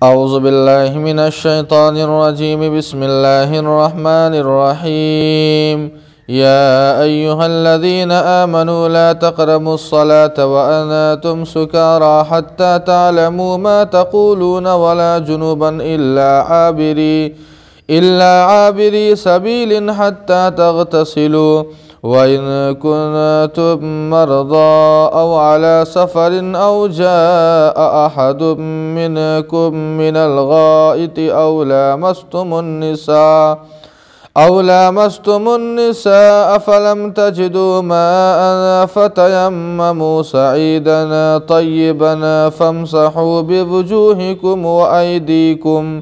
اعوذ باللہ من الشیطان الرجیم بسم اللہ الرحمن الرحیم یا ایہا الذین آمنوا لا تقربوا الصلاة وانتم سکارى حتى تعلموا ما تقولون ولا جنوبا إلا عابري سبيل حتى تغتسلوا وإن كنتم مرضى أو على سفر أو جاء أحد منكم من الغائط أو لامستم النساء فلم تجدوا ماء فتيمموا صعيدا طيبا فامسحوا بوجوهكم وأيديكم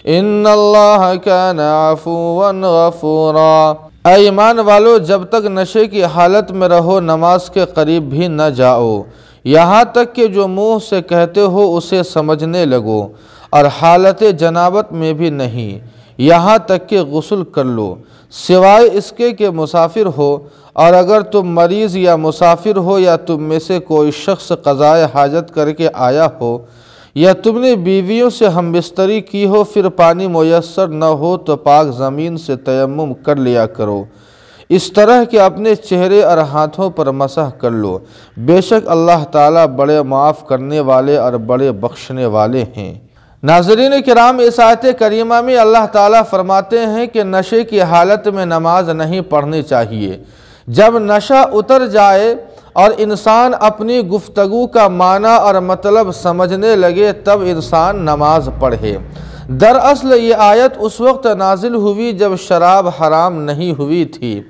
ان اللہ کان عفوا غفورا۔ اے ایمان والو، جب تک نشے کی حالت میں رہو نماز کے قریب بھی نہ جاؤ، یہاں تک کہ جو منہ سے کہتے ہو اسے سمجھنے لگو، اور حالت جنابت میں بھی نہیں، یہاں تک کہ غسل کر لو، سوائے اس کے کہ مسافر ہو، اور اگر تم مریض یا مسافر ہو یا تم میں سے کوئی شخص قضائے حاجت کر کے آیا ہو، یا تم نے بیویوں سے ہم بستری کی ہو، پھر پانی میسر نہ ہو تو پاک زمین سے تیمم کر لیا کرو، اس طرح کہ اپنے چہرے اور ہاتھوں پر مسح کر لو، بے شک اللہ تعالیٰ بڑے معاف کرنے والے اور بڑے بخشنے والے ہیں۔ ناظرین کرام، اس آیت کریمہ میں اللہ تعالیٰ فرماتے ہیں کہ نشے کی حالت میں نماز نہیں پڑھنی چاہیے۔ جب نشہ اتر جائے اور انسان اپنی گفتگو کا معنی اور مطلب سمجھنے لگے تب انسان نماز پڑھے۔ دراصل یہ آیت اس وقت نازل ہوئی جب شراب حرام نہیں ہوئی تھی،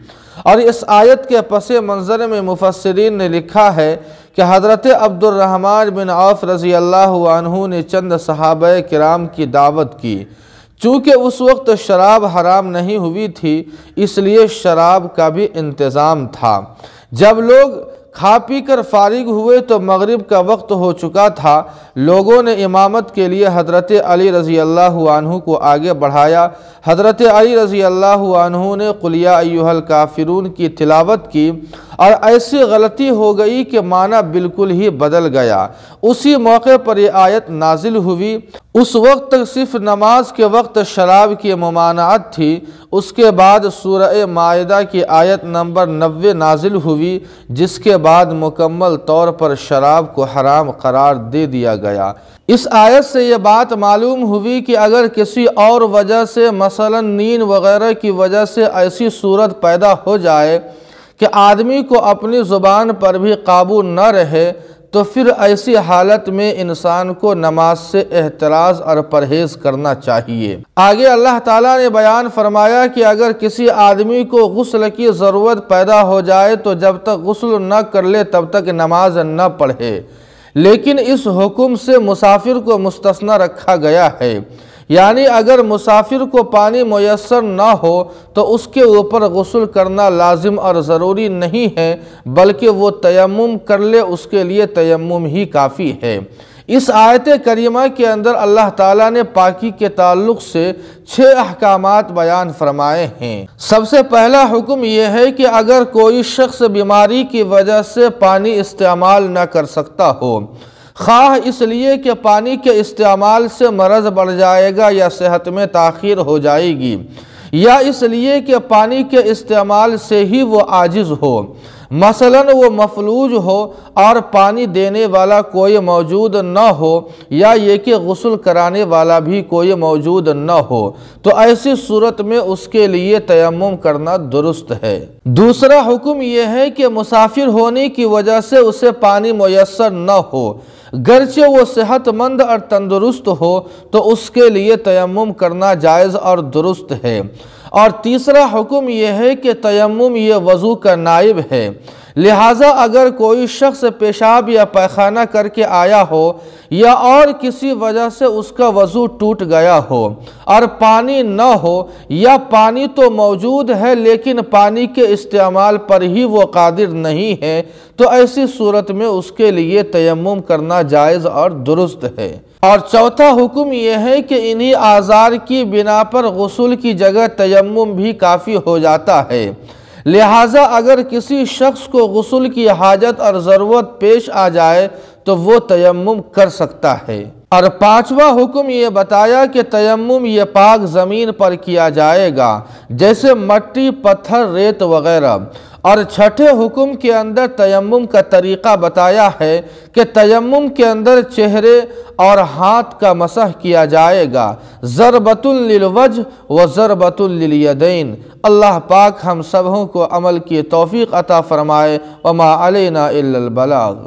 اور اس آیت کے پس منظر میں مفسرین نے لکھا ہے کہ حضرت عبد الرحمن بن عوف رضی اللہ عنہ نے چند صحابہ کرام کی دعوت کی۔ چونکہ اس وقت شراب حرام نہیں ہوئی تھی، اس لیے شراب کا بھی انتظام تھا۔ جب لوگ کھا پی کر فارغ ہوئے تو مغرب کا وقت ہو چکا تھا۔ لوگوں نے امامت کے لیے حضرت علی رضی اللہ عنہ کو آگے بڑھایا۔ حضرت علی رضی اللہ عنہ نے قل یا ایھا الکافرون کی تلاوت کی، اور ایسی غلطی ہو گئی کہ معنی بالکل ہی بدل گیا۔ اسی موقع پر یہ آیت نازل ہوئی۔ اس وقت تک صرف نماز کے وقت شراب کی ممانعت تھی۔ اس کے بعد سورہ مائدہ کی آیت نمبر 90 نازل ہوئی، جس کے بعد مکمل طور پر شراب کو حرام قرار دے دیا گیا۔ اس آیت سے یہ بات معلوم ہوئی کہ اگر کسی اور وجہ سے مثلا نیند وغیرہ کی وجہ سے ایسی صورت پیدا ہو جائے کہ آدمی کو اپنی زبان پر بھی قابو نہ رہے، تو پھر ایسی حالت میں انسان کو نماز سے احتراز اور پرہیز کرنا چاہیے۔ آگے اللہ تعالیٰ نے بیان فرمایا کہ اگر کسی آدمی کو غسل کی ضرورت پیدا ہو جائے تو جب تک غسل نہ کر لے تب تک نماز نہ پڑھے، لیکن اس حکم سے مسافر کو مستثنی رکھا گیا ہے، یعنی اگر مسافر کو پانی میسر نہ ہو تو اس کے اوپر غسل کرنا لازم اور ضروری نہیں ہے، بلکہ وہ تیمم کر لے، اس کے لیے تیمم ہی کافی ہے۔ اس آیت کریمہ کے اندر اللہ تعالیٰ نے پاکی کے تعلق سے 6 احکامات بیان فرمائے ہیں۔ سب سے پہلا حکم یہ ہے کہ اگر کوئی شخص بیماری کی وجہ سے پانی استعمال نہ کر سکتا ہو، خواہ اس لیے کہ پانی کے استعمال سے مرض بڑھ جائے گا یا صحت میں تاخیر ہو جائے گی، یا اس لیے کہ پانی کے استعمال سے ہی وہ عاجز ہو، مثلا وہ مفلوج ہو اور پانی دینے والا کوئی موجود نہ ہو، یا یہ کہ غسل کرانے والا بھی کوئی موجود نہ ہو، تو ایسی صورت میں اس کے لیے تیمم کرنا درست ہے۔ دوسرا حکم یہ ہے کہ مسافر ہونے کی وجہ سے اسے پانی میسر نہ ہو، گرچہ وہ صحت مند اور تندرست ہو تو اس کے لیے تیمم کرنا جائز اور درست ہے۔ اور تیسرا حکم یہ ہے کہ تیمم یہ وضو کا نائب ہے، لہٰذا اگر کوئی شخص پیشاب یا پیخانہ کر کے آیا ہو یا اور کسی وجہ سے اس کا وضو ٹوٹ گیا ہو اور پانی نہ ہو، یا پانی تو موجود ہے لیکن پانی کے استعمال پر ہی وہ قادر نہیں ہے، تو ایسی صورت میں اس کے لیے تیمم کرنا جائز اور درست ہے۔ اور چوتھا حکم یہ ہے کہ انہی آزار کی بنا پر غسل کی جگہ تیمم بھی کافی ہو جاتا ہے، لہٰذا اگر کسی شخص کو غسل کی حاجت اور ضرورت پیش آ جائے تو وہ تیمم کر سکتا ہے۔ اور پانچواں حکم یہ بتایا کہ تیمم یہ پاک زمین پر کیا جائے گا جیسے مٹی، پتھر، ریت وغیرہ۔ اور چھٹے حکم کے اندر تیمم کا طریقہ بتایا ہے کہ تیمم کے اندر چہرے اور ہاتھ کا مسح کیا جائے گا، ضربۃ للوجہ و ضربۃ للیدین۔ اللہ پاک ہم سبوں کو عمل کی توفیق عطا فرمائے، وما علینا الا البلاغ۔